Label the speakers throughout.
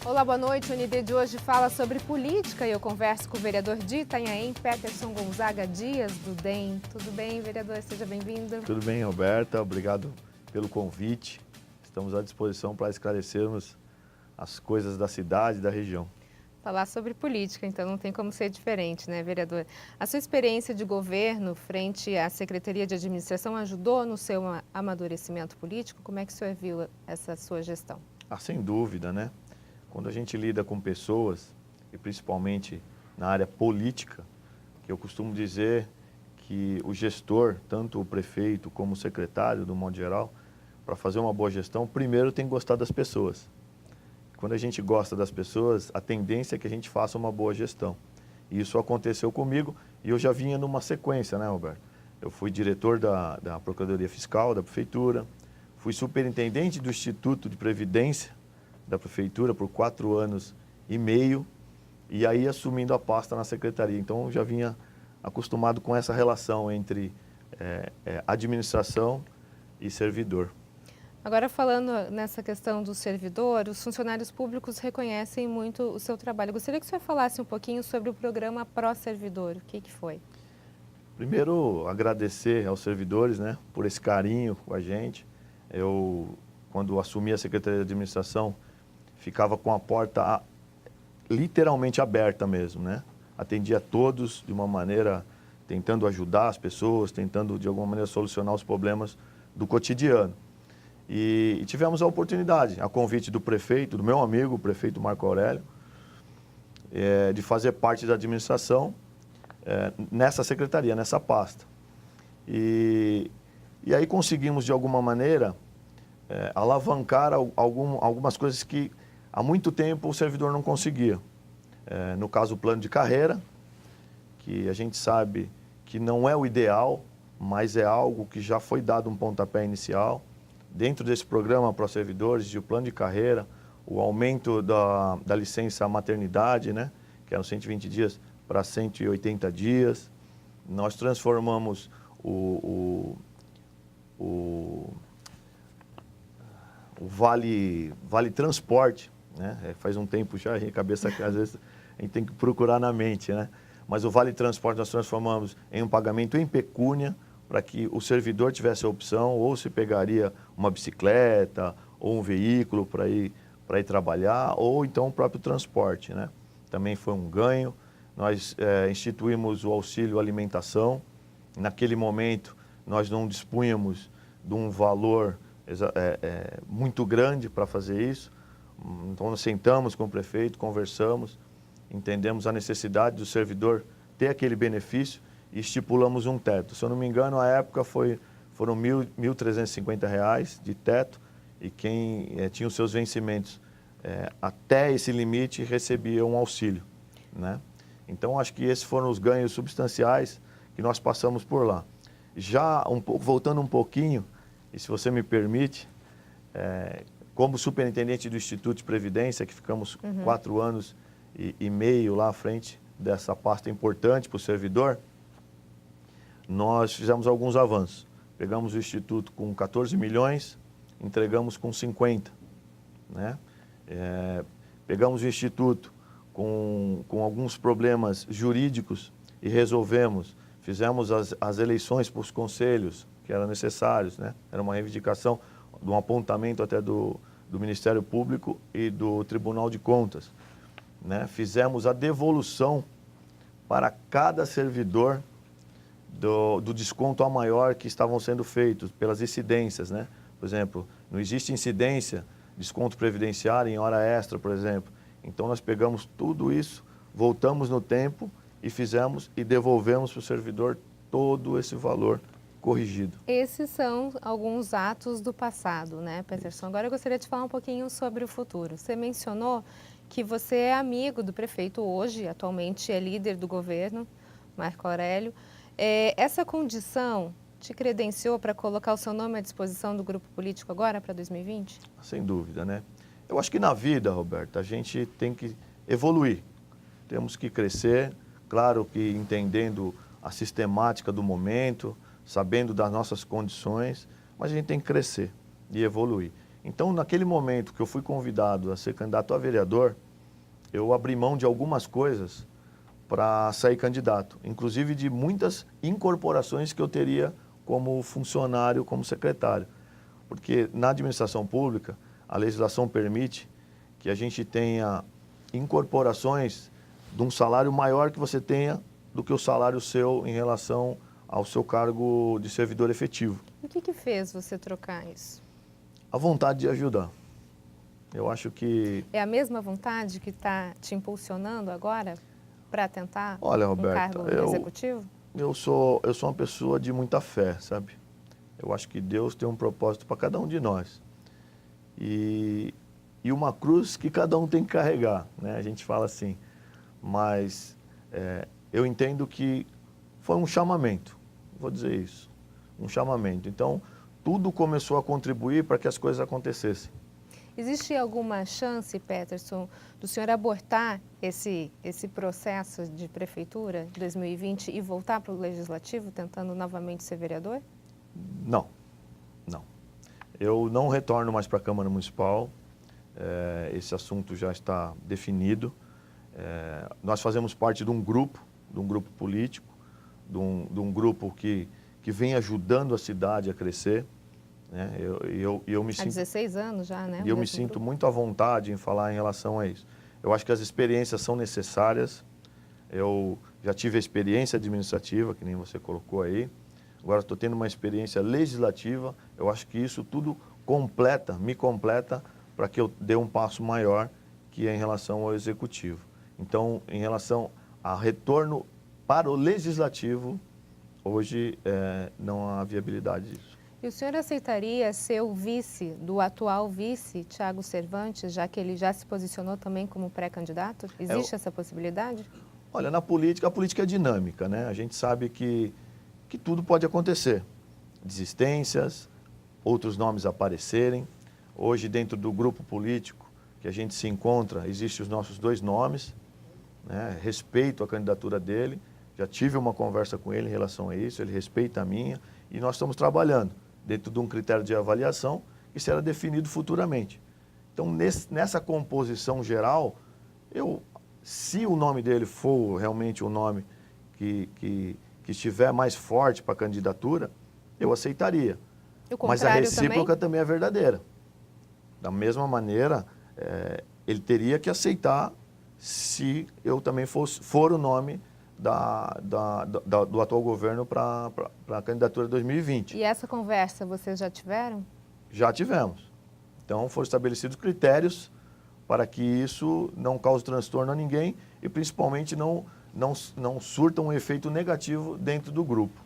Speaker 1: Olá, boa noite. O UND de hoje fala sobre política e eu converso com o vereador de Itanhaém, Peterson Gonzaga Dias, do DEM. Tudo bem, vereador? Seja bem-vindo.
Speaker 2: Tudo bem, Roberta. Obrigado pelo convite. Estamos à disposição para esclarecermos as coisas da cidade e da região.
Speaker 1: Falar sobre política, então não tem como ser diferente, né, vereador? A sua experiência de governo frente à Secretaria de Administração ajudou no seu amadurecimento político? Como é que o senhor viu essa sua gestão?
Speaker 2: Sem dúvida, né? Quando a gente lida com pessoas, e principalmente na área política, que eu costumo dizer que o gestor, tanto o prefeito como o secretário, do modo geral, para fazer uma boa gestão, primeiro tem que gostar das pessoas. Quando a gente gosta das pessoas, a tendência é que a gente faça uma boa gestão. E isso aconteceu comigo e eu já vinha numa sequência, né, Roberto? Eu fui diretor da Procuradoria Fiscal da Prefeitura, fui superintendente do Instituto de Previdência da Prefeitura por 4 anos e meio e aí assumindo a pasta na Secretaria. Então eu já vinha acostumado com essa relação entre administração e servidor.
Speaker 1: Agora, falando nessa questão do servidor, os funcionários públicos reconhecem muito o seu trabalho. Eu gostaria que o senhor falasse um pouquinho sobre o programa Pró-Servidor. O que foi?
Speaker 2: Primeiro, agradecer aos servidores, né, por esse carinho com a gente. Eu, quando assumi a Secretaria de Administração, ficava com a porta literalmente aberta mesmo, né? Atendia todos de uma maneira, tentando ajudar as pessoas, tentando de alguma maneira solucionar os problemas do cotidiano. E tivemos a oportunidade, a convite do prefeito, do meu amigo, o prefeito Marco Aurélio, de fazer parte da administração nessa secretaria, nessa pasta. E aí conseguimos, de alguma maneira, alavancar algumas coisas que há muito tempo o servidor não conseguia. No caso, o plano de carreira, que a gente sabe que não é o ideal, mas é algo que já foi dado um pontapé inicial. Dentro desse programa para os servidores, de o plano de carreira, o aumento da licença maternidade, né, que eram 120 dias para 180 dias. Nós transformamos o vale transporte, né? Faz um tempo já, a cabeça às vezes a gente tem que procurar na mente, né? Mas o vale transporte nós transformamos em um pagamento em pecúnia, para que o servidor tivesse a opção, ou se pegaria uma bicicleta, ou um veículo para ir trabalhar, ou então o próprio transporte, né? Também foi um ganho. Nós instituímos o auxílio alimentação. Naquele momento, nós não dispunhamos de um valor muito grande para fazer isso. Então, nós sentamos com o prefeito, conversamos, entendemos a necessidade do servidor ter aquele benefício, e estipulamos um teto. Se eu não me engano, à época foram R$ 1.350 de teto, e quem tinha os seus vencimentos até esse limite recebia um auxílio, né? Então, acho que esses foram os ganhos substanciais que nós passamos por lá. Já voltando um pouquinho, e se você me permite, como superintendente do Instituto de Previdência, que ficamos 4 anos e meio lá à frente dessa pasta importante para o servidor, nós fizemos alguns avanços. Pegamos o Instituto com 14 milhões, entregamos com 50. Né? Pegamos o Instituto com alguns problemas jurídicos e resolvemos. Fizemos as eleições para os conselhos, que eram necessários. Né? Era uma reivindicação de um apontamento até do Ministério Público e do Tribunal de Contas. Né? Fizemos a devolução para cada servidor do desconto a maior que estavam sendo feitos pelas incidências, né? Por exemplo, não existe incidência, desconto previdenciário em hora extra, por exemplo. Então, nós pegamos tudo isso, voltamos no tempo e fizemos e devolvemos para o servidor todo esse valor corrigido.
Speaker 1: Esses são alguns atos do passado, né, Peterson? Agora eu gostaria de falar um pouquinho sobre o futuro. Você mencionou que você é amigo do prefeito hoje, atualmente é líder do governo, Marco Aurélio. Essa condição te credenciou para colocar o seu nome à disposição do grupo político agora para 2020?
Speaker 2: Sem dúvida, né? Eu acho que na vida, Roberta, a gente tem que evoluir. Temos que crescer, claro que entendendo a sistemática do momento, sabendo das nossas condições, mas a gente tem que crescer e evoluir. Então, naquele momento que eu fui convidado a ser candidato a vereador, eu abri mão de algumas coisas para sair candidato, inclusive de muitas incorporações que eu teria como funcionário, como secretário. Porque na administração pública, a legislação permite que a gente tenha incorporações de um salário maior que você tenha do que o salário seu em relação ao seu cargo de servidor efetivo.
Speaker 1: O que fez você trocar isso?
Speaker 2: A vontade de ajudar. Eu acho que...
Speaker 1: É a mesma vontade que está te impulsionando agora para tentar
Speaker 2: Olha,
Speaker 1: um
Speaker 2: Roberta,
Speaker 1: cargo executivo?
Speaker 2: eu sou uma pessoa de muita fé, sabe? Eu acho que Deus tem um propósito para cada um de nós. E uma cruz que cada um tem que carregar, né? A gente fala assim. Mas eu entendo que foi um chamamento, vou dizer isso, um chamamento. Então, tudo começou a contribuir para que as coisas acontecessem.
Speaker 1: Existe alguma chance, Peterson, do senhor abortar esse processo de prefeitura de 2020 e voltar para o Legislativo, tentando novamente ser vereador?
Speaker 2: Não, não. Eu não retorno mais para a Câmara Municipal, esse assunto já está definido. Nós fazemos parte de um grupo político, de um grupo que vem ajudando a cidade a crescer. Né? Eu me
Speaker 1: Há
Speaker 2: sinto,
Speaker 1: 16 anos já, né?
Speaker 2: E eu me sinto muito à vontade em falar em relação a isso. Eu acho que as experiências são necessárias. Eu já tive a experiência administrativa, que nem você colocou aí. Agora estou tendo uma experiência legislativa. Eu acho que isso tudo me completa para que eu dê um passo maior, que é em relação ao executivo. Então, em relação a retorno para o legislativo, hoje não há viabilidade disso.
Speaker 1: E o senhor aceitaria ser o vice do atual vice, Thiago Cervantes, já que ele já se posicionou também como pré-candidato? Existe essa possibilidade?
Speaker 2: Olha, a política é dinâmica, né? A gente sabe que tudo pode acontecer. Desistências, outros nomes aparecerem. Hoje, dentro do grupo político que a gente se encontra, existem os nossos 2 nomes, né? Respeito a candidatura dele, já tive uma conversa com ele em relação a isso, ele respeita a minha, e nós estamos trabalhando dentro de um critério de avaliação que será definido futuramente. Então, nessa composição geral, se o nome dele for realmente o nome que estiver mais forte para a candidatura, eu aceitaria. Mas a recíproca também é verdadeira. Da mesma maneira, ele teria que aceitar se eu também for o nome do atual governo para a candidatura de 2020.
Speaker 1: E essa conversa vocês já tiveram?
Speaker 2: Já tivemos. Então, foram estabelecidos critérios para que isso não cause transtorno a ninguém e, principalmente, não surta um efeito negativo dentro do grupo.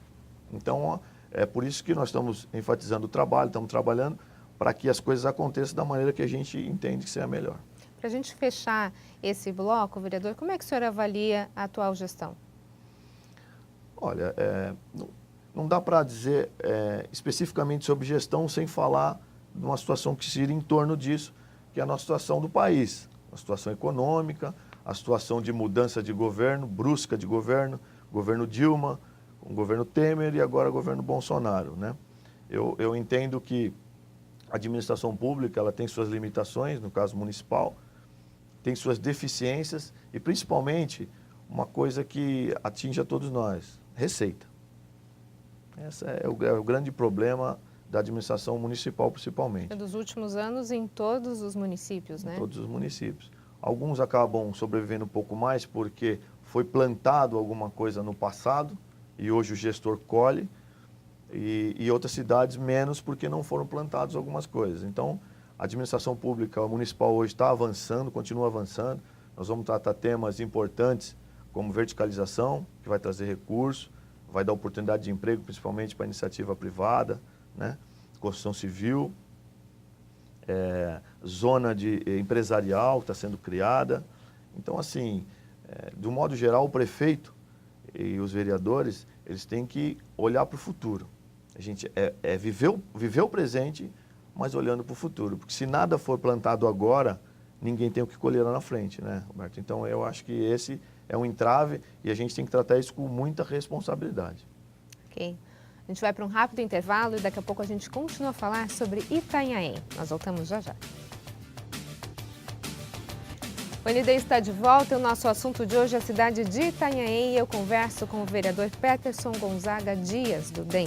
Speaker 2: Então, é por isso que nós estamos enfatizando o trabalho, estamos trabalhando para que as coisas aconteçam da maneira que a gente entende que seja melhor.
Speaker 1: Para a gente fechar esse bloco, vereador, como é que o senhor avalia a atual gestão?
Speaker 2: Olha, não dá para dizer especificamente sobre gestão sem falar de uma situação que gira em torno disso, que é a nossa situação do país, a situação econômica, a situação de mudança de governo, brusca de governo Dilma, o governo Temer e agora o governo Bolsonaro, né? Eu entendo que a administração pública ela tem suas limitações, no caso municipal, tem suas deficiências e, principalmente, uma coisa que atinge a todos nós, receita. Esse é o grande problema da administração municipal, principalmente.
Speaker 1: É dos últimos anos em todos os municípios, né?
Speaker 2: Em todos os municípios. Alguns acabam sobrevivendo um pouco mais porque foi plantado alguma coisa no passado e hoje o gestor colhe, e outras cidades menos porque não foram plantadas algumas coisas. Então, a administração pública municipal hoje está avançando, continua avançando. Nós vamos tratar temas importantes como verticalização, que vai trazer recursos, vai dar oportunidade de emprego, principalmente para a iniciativa privada, né? Construção civil, zona empresarial que está sendo criada. Então, assim, de um modo geral, o prefeito e os vereadores, eles têm que olhar para o futuro. A gente viver o presente, mas olhando para o futuro. Porque se nada for plantado agora, ninguém tem o que colher lá na frente, né, Roberto? Então, eu acho que esse é um entrave e a gente tem que tratar isso com muita responsabilidade.
Speaker 1: Ok. A gente vai para um rápido intervalo e daqui a pouco a gente continua a falar sobre Itanhaém. Nós voltamos já já. O ND está de volta e o nosso assunto de hoje é a cidade de Itanhaém e eu converso com o vereador Peterson Gonzaga Dias, do DEM.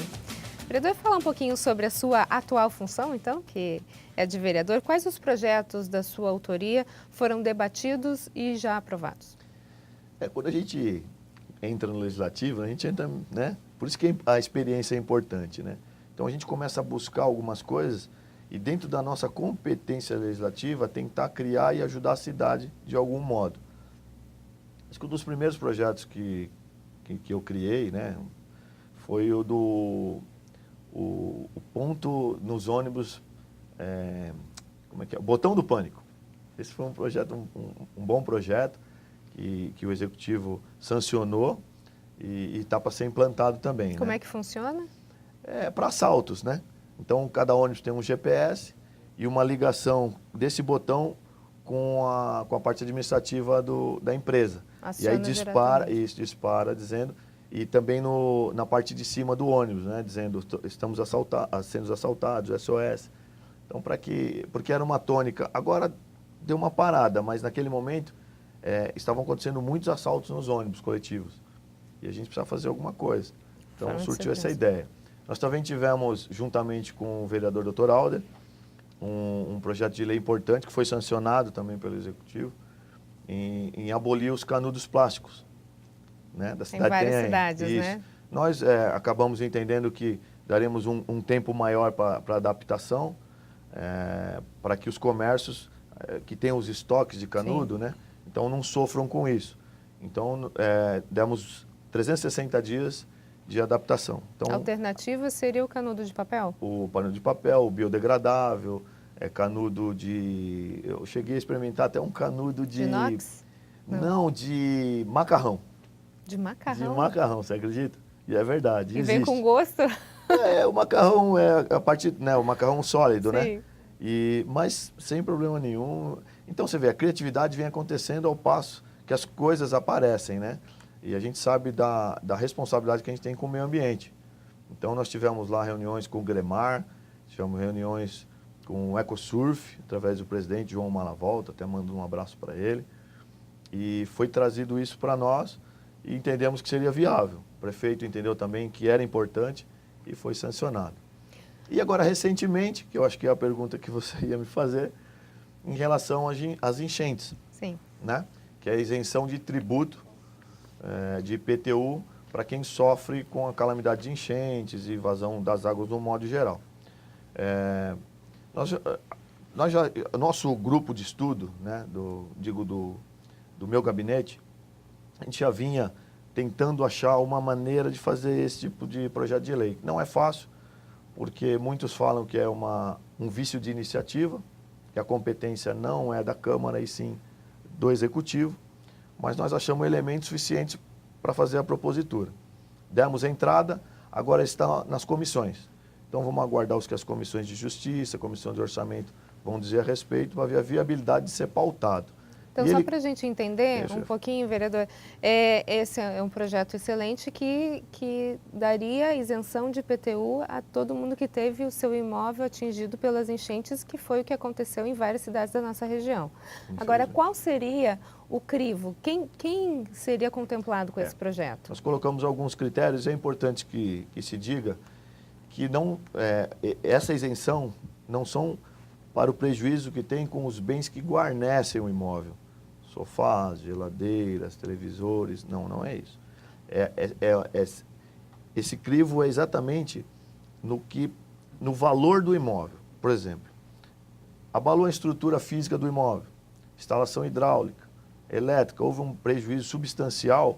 Speaker 1: Vereador, falar um pouquinho sobre a sua atual função, então, que é de vereador. Quais os projetos da sua autoria foram debatidos e já aprovados?
Speaker 2: Quando a gente entra no legislativo, a gente entra, né? Por isso que a experiência é importante, né? Então a gente começa a buscar algumas coisas e dentro da nossa competência legislativa tentar criar e ajudar a cidade de algum modo. Acho que um dos primeiros projetos que eu criei, né, foi o do o ponto nos ônibus, como é que é? O botão do pânico. Esse foi um projeto, um bom projeto que o executivo sancionou e está para ser implantado também.
Speaker 1: Como
Speaker 2: né?
Speaker 1: é que funciona?
Speaker 2: É para assaltos, né? Então, cada ônibus tem um GPS e uma ligação desse botão com a parte administrativa da empresa.
Speaker 1: Aciona
Speaker 2: e aí dispara,
Speaker 1: diretamente.
Speaker 2: isso dispara dizendo, e também na parte de cima do ônibus, né? Dizendo, estamos sendo assaltados, SOS. Então, porque era uma tônica. Agora deu uma parada, mas naquele momento estavam acontecendo muitos assaltos nos ônibus coletivos. E a gente precisava fazer alguma coisa. Então,
Speaker 1: Forma de
Speaker 2: surgiu essa
Speaker 1: segurança.
Speaker 2: ideia. Nós também tivemos, juntamente com o vereador Dr. Alder, um projeto de lei importante que foi sancionado também pelo Executivo em abolir os canudos plásticos, né, da cidade
Speaker 1: Em várias
Speaker 2: de Itanhaém.
Speaker 1: cidades,
Speaker 2: Isso.
Speaker 1: né?
Speaker 2: Nós acabamos entendendo que daremos um tempo maior para adaptação, para que os comércios que têm os estoques de canudo, né, então não sofram com isso. Então, demos 360 dias de adaptação. Então,
Speaker 1: A alternativa seria o canudo de papel?
Speaker 2: o pano de papel, o biodegradável, canudo de... Eu cheguei a experimentar até um canudo
Speaker 1: De inox?
Speaker 2: Não, de macarrão.
Speaker 1: De macarrão?
Speaker 2: De macarrão, você acredita? E é verdade,
Speaker 1: E
Speaker 2: existe.
Speaker 1: vem com gosto?
Speaker 2: O macarrão é a parte, né, o macarrão sólido,
Speaker 1: Sim.
Speaker 2: né? Mas sem problema nenhum. Então você vê, a criatividade vem acontecendo ao passo que as coisas aparecem, né? E a gente sabe da responsabilidade que a gente tem com o meio ambiente. Então nós tivemos lá reuniões com o Gremar, tivemos reuniões com o EcoSurf, através do presidente João Malavolta, até mando um abraço para ele. E foi trazido isso para nós e entendemos que seria viável. O prefeito entendeu também que era importante e foi sancionado. E agora, recentemente, que eu acho que é a pergunta que você ia me fazer, em relação às enchentes,
Speaker 1: Sim.
Speaker 2: né? Que é a isenção de tributo de IPTU para quem sofre com a calamidade de enchentes e vazão das águas no modo geral. Nosso grupo de estudo, né, do meu gabinete, a gente já vinha tentando achar uma maneira de fazer esse tipo de projeto de lei. Não é fácil, porque muitos falam que é um vício de iniciativa, que a competência não é da Câmara e sim do Executivo, mas nós achamos elementos suficientes para fazer a propositura. Demos a entrada, agora está nas comissões. Então vamos aguardar os que as comissões de Justiça, Comissão de Orçamento vão dizer a respeito, para ver a viabilidade de ser pautado.
Speaker 1: Então, só para a gente entender um pouquinho, vereador, esse é um projeto excelente que daria isenção de IPTU a todo mundo que teve o seu imóvel atingido pelas enchentes, que foi o que aconteceu em várias cidades da nossa região. Agora, qual seria o crivo? Quem seria contemplado com esse projeto?
Speaker 2: Nós colocamos alguns critérios, é importante que se diga que essa isenção não são para o prejuízo que tem com os bens que guarnecem o imóvel. Sofás, geladeiras, televisores, não é isso. Esse crivo é exatamente no valor do imóvel. Por exemplo, abalou a estrutura física do imóvel, instalação hidráulica, elétrica, houve um prejuízo substancial,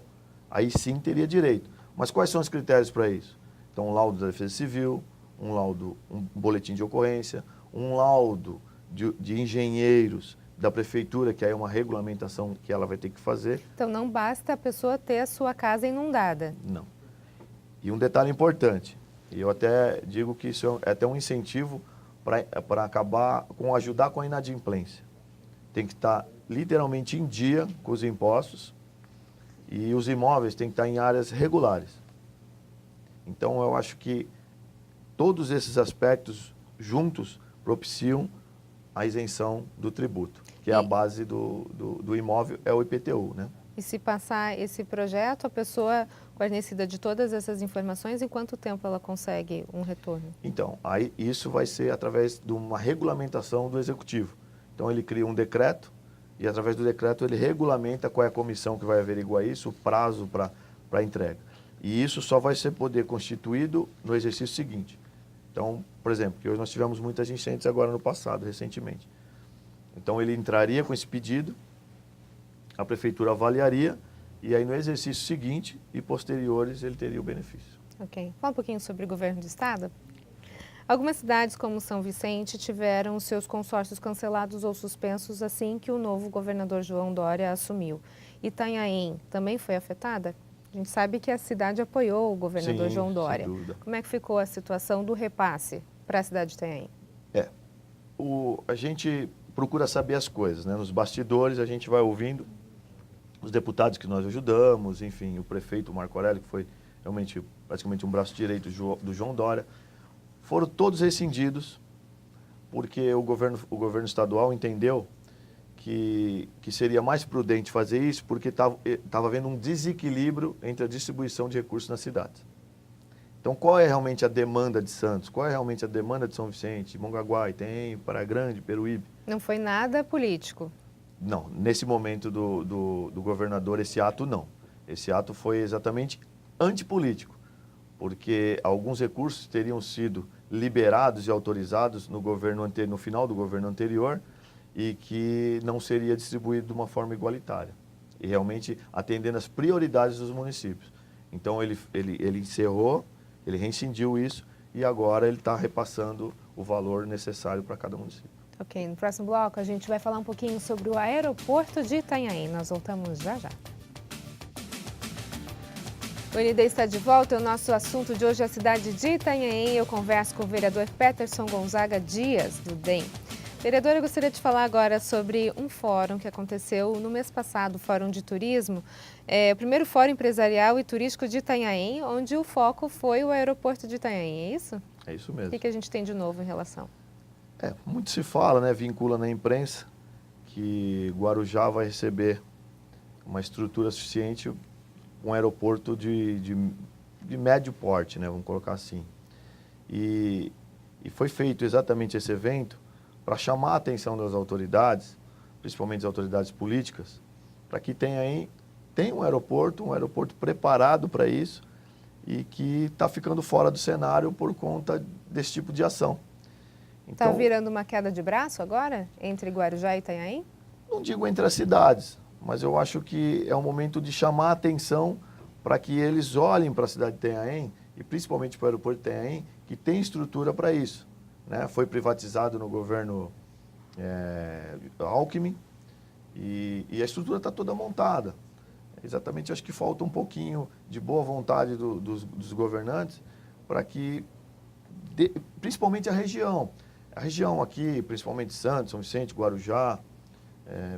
Speaker 2: aí sim teria direito. Mas quais são os critérios para isso? Então, um laudo da Defesa Civil, um boletim de ocorrência, um laudo de engenheiros da prefeitura, que aí é uma regulamentação que ela vai ter que fazer.
Speaker 1: Então, não basta a pessoa ter a sua casa inundada.
Speaker 2: Não. E um detalhe importante, e eu até digo que isso é até um incentivo para ajudar com a inadimplência. Tem que estar literalmente em dia com os impostos e os imóveis têm que estar em áreas regulares. Então, eu acho que todos esses aspectos juntos propiciam a isenção do tributo, que é a base do imóvel, é o IPTU, né?
Speaker 1: E se passar esse projeto, a pessoa guarnecida de todas essas informações, em quanto tempo ela consegue um retorno?
Speaker 2: Então, aí isso vai ser através de uma regulamentação do executivo. Então, ele cria um decreto e, através do decreto, ele regulamenta qual é a comissão que vai averiguar isso, o prazo para entrega. E isso só vai ser poder constituído no exercício seguinte. Então, por exemplo, que hoje nós tivemos muitas enchentes agora no passado, recentemente. Então, ele entraria com esse pedido, a prefeitura avaliaria e aí no exercício seguinte e posteriores ele teria o benefício.
Speaker 1: Ok. Fala um pouquinho sobre o governo do estado. Algumas cidades, como São Vicente, tiveram seus consórcios cancelados ou suspensos assim que o novo governador João Dória assumiu. Itanhaém também foi afetada? A gente sabe que a cidade apoiou o governador João Dória.
Speaker 2: Sem dúvida.
Speaker 1: Como é que ficou a situação do repasse para a cidade de Itanhaém?
Speaker 2: A gente procura saber as coisas, né? Nos bastidores a gente vai ouvindo os deputados que nós ajudamos, enfim, o prefeito Marco Aurélio, que foi realmente praticamente um braço direito do João Dória, foram todos rescindidos porque o governo estadual entendeu que seria mais prudente fazer isso porque estava havendo um desequilíbrio entre a distribuição de recursos nas cidades. Então, qual é realmente a demanda de Santos? Qual é realmente a demanda de São Vicente, Mongaguá, Itanhaém, Praia Grande, Peruíbe?
Speaker 1: Não foi nada político.
Speaker 2: Não, nesse momento do governador, esse ato não. Esse ato foi exatamente antipolítico, porque alguns recursos teriam sido liberados e autorizados no final do governo anterior e que não seria distribuído de uma forma igualitária e realmente atendendo às prioridades dos municípios. Então, ele encerrou, ele rescindiu isso e agora ele está repassando o valor necessário para cada município.
Speaker 1: Ok, no próximo bloco a gente vai falar um pouquinho sobre o aeroporto de Itanhaém. Nós voltamos já já. O ND está de volta, o nosso assunto de hoje é a cidade de Itanhaém. Eu converso com o vereador Peterson Gonzaga Dias, do DEM. Vereador, eu gostaria de falar agora sobre um fórum que aconteceu no mês passado, o Fórum de Turismo, o primeiro Fórum Empresarial e Turístico de Itanhaém, onde o foco foi o aeroporto de Itanhaém, é isso?
Speaker 2: É isso mesmo.
Speaker 1: O que a gente tem de novo em relação?
Speaker 2: Muito se fala, né, vincula na imprensa, que Guarujá vai receber uma estrutura suficiente, um aeroporto de médio porte, né, vamos colocar assim. E foi feito exatamente esse evento para chamar a atenção das autoridades, principalmente das autoridades políticas, para que tenha um aeroporto preparado para isso e que está ficando fora do cenário por conta desse tipo de ação.
Speaker 1: Está virando uma queda de braço agora, entre Guarujá e Itanhaém?
Speaker 2: Não digo entre as cidades, mas eu acho que é um momento de chamar a atenção para que eles olhem para a cidade de Itanhaém, e principalmente para o aeroporto de Itanhaém, que tem estrutura para isso, né? Foi privatizado no governo Alckmin e a estrutura está toda montada. Exatamente, acho que falta um pouquinho de boa vontade dos governantes para que, principalmente a região aqui, principalmente Santos, São Vicente, Guarujá,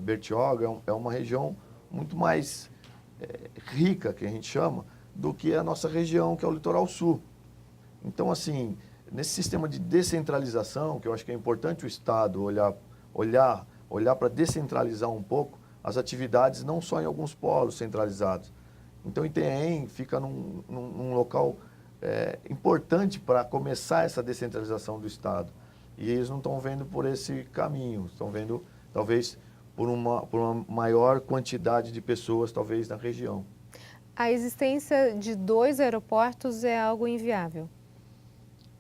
Speaker 2: Bertioga, é uma região muito mais rica, que a gente chama, do que a nossa região, que é o litoral sul. Então, assim, nesse sistema de descentralização, que eu acho que é importante o Estado olhar para descentralizar um pouco as atividades, não só em alguns polos centralizados. Então, Itanhaém fica num local importante para começar essa descentralização do Estado. E eles não estão vendo por esse caminho, estão vendo, talvez, por uma maior quantidade de pessoas, talvez, na região.
Speaker 1: A existência de 2 aeroportos é algo inviável?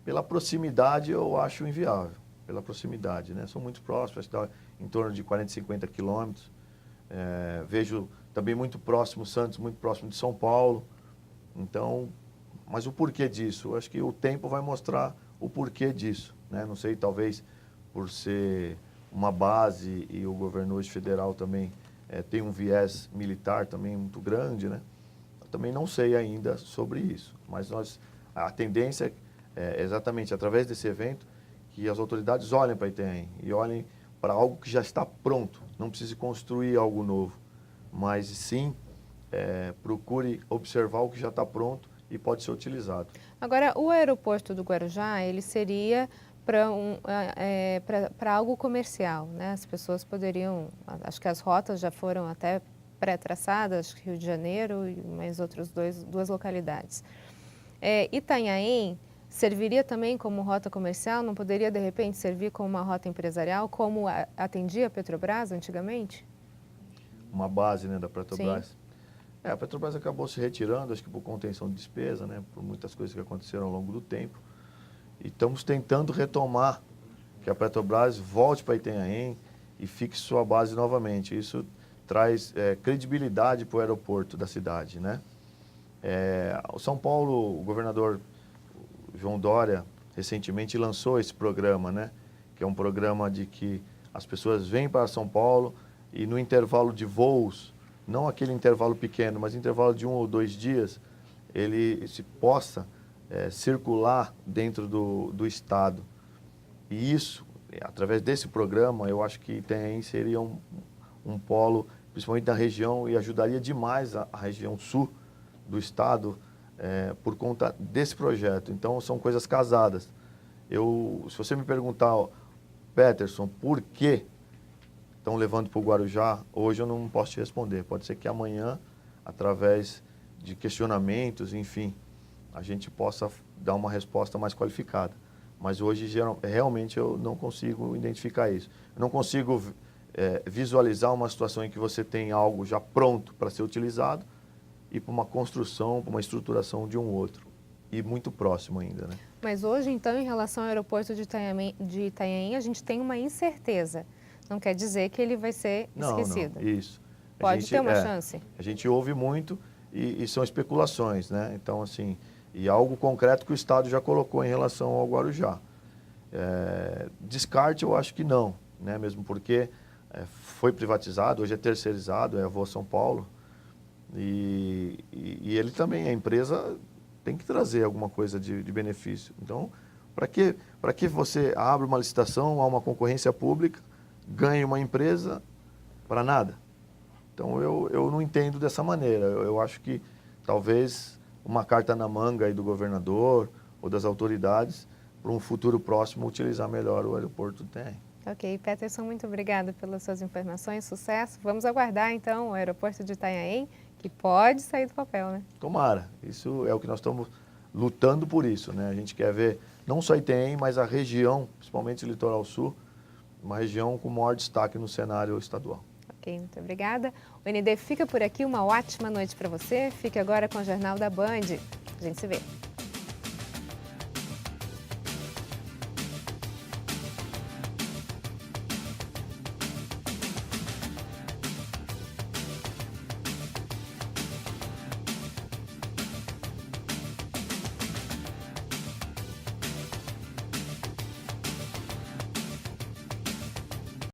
Speaker 2: Pela proximidade, eu acho inviável. Pela proximidade, né? São muito próximos, acho que dá em torno de 40, 50 quilômetros. Vejo também muito próximo Santos, muito próximo de São Paulo. Então, mas o porquê disso? Eu acho que o tempo vai mostrar o porquê disso, né? Não sei, talvez por ser uma base e o governo hoje federal também tem um viés militar também muito grande, né? Eu também não sei ainda sobre isso, mas a tendência é exatamente através desse evento que as autoridades olhem para Itanhaém e olhem para algo que já está pronto, não precise construir algo novo, mas sim procure observar o que já está pronto e pode ser utilizado.
Speaker 1: Agora, o aeroporto do Guarujá, ele seria para algo comercial, né? As pessoas poderiam, acho que as rotas já foram até pré-traçadas, Rio de Janeiro e mais duas localidades. Itanhaém serviria também como rota comercial? Não poderia, de repente, servir como uma rota empresarial, como atendia a Petrobras antigamente?
Speaker 2: Uma base, né, da Petrobras.
Speaker 1: Sim.
Speaker 2: A Petrobras acabou se retirando, acho que por contenção de despesa, né, por muitas coisas que aconteceram ao longo do tempo. E estamos tentando retomar que a Petrobras volte para Itanhaém e fixe sua base novamente. Isso traz credibilidade para o aeroporto da cidade, né? O São Paulo, o governador João Dória, recentemente lançou esse programa, né? Que é um programa de que as pessoas vêm para São Paulo e no intervalo de voos, não aquele intervalo pequeno, mas intervalo de 1 ou 2 dias, ele se possa circular dentro do estado. E isso, através desse programa, eu acho que Itanhaém seria um polo, principalmente da região, e ajudaria demais a região sul do estado por conta desse projeto. Então, são coisas casadas. Se você me perguntar, Peterson, por que estão levando para o Guarujá, hoje eu não posso te responder. Pode ser que amanhã, através de questionamentos, enfim, a gente possa dar uma resposta mais qualificada. Mas hoje, realmente, eu não consigo identificar isso. Eu não consigo visualizar uma situação em que você tem algo já pronto para ser utilizado e para uma construção, para uma estruturação de um outro. E muito próximo ainda, né?
Speaker 1: Mas hoje, então, em relação ao aeroporto de Itanhaém, a gente tem uma incerteza. Não quer dizer que ele vai ser esquecido.
Speaker 2: Não, isso.
Speaker 1: Pode ter uma chance.
Speaker 2: A gente ouve muito e são especulações, né? Então, assim, e algo concreto que o Estado já colocou em relação ao Guarujá. Descarte, eu acho que não, né? Mesmo porque foi privatizado, hoje é terceirizado, é a Voa São Paulo. E ele também, a empresa tem que trazer alguma coisa de benefício. Então, para que você abre uma licitação, há uma concorrência pública, ganhe uma empresa para nada? Então, eu não entendo dessa maneira. Eu acho que talvez uma carta na manga aí do governador ou das autoridades para um futuro próximo utilizar melhor o aeroporto do Itanhaém.
Speaker 1: Ok, Peterson, muito obrigada pelas suas informações, sucesso. Vamos aguardar então o aeroporto de Itanhaém, que pode sair do papel, né?
Speaker 2: Tomara, isso é o que nós estamos lutando por isso, né? A gente quer ver não só Itanhaém, mas a região, principalmente o Litoral Sul, uma região com maior destaque no cenário estadual.
Speaker 1: Ok, muito obrigada. O ND fica por aqui, uma ótima noite para você. Fique agora com o Jornal da Band. A gente se vê.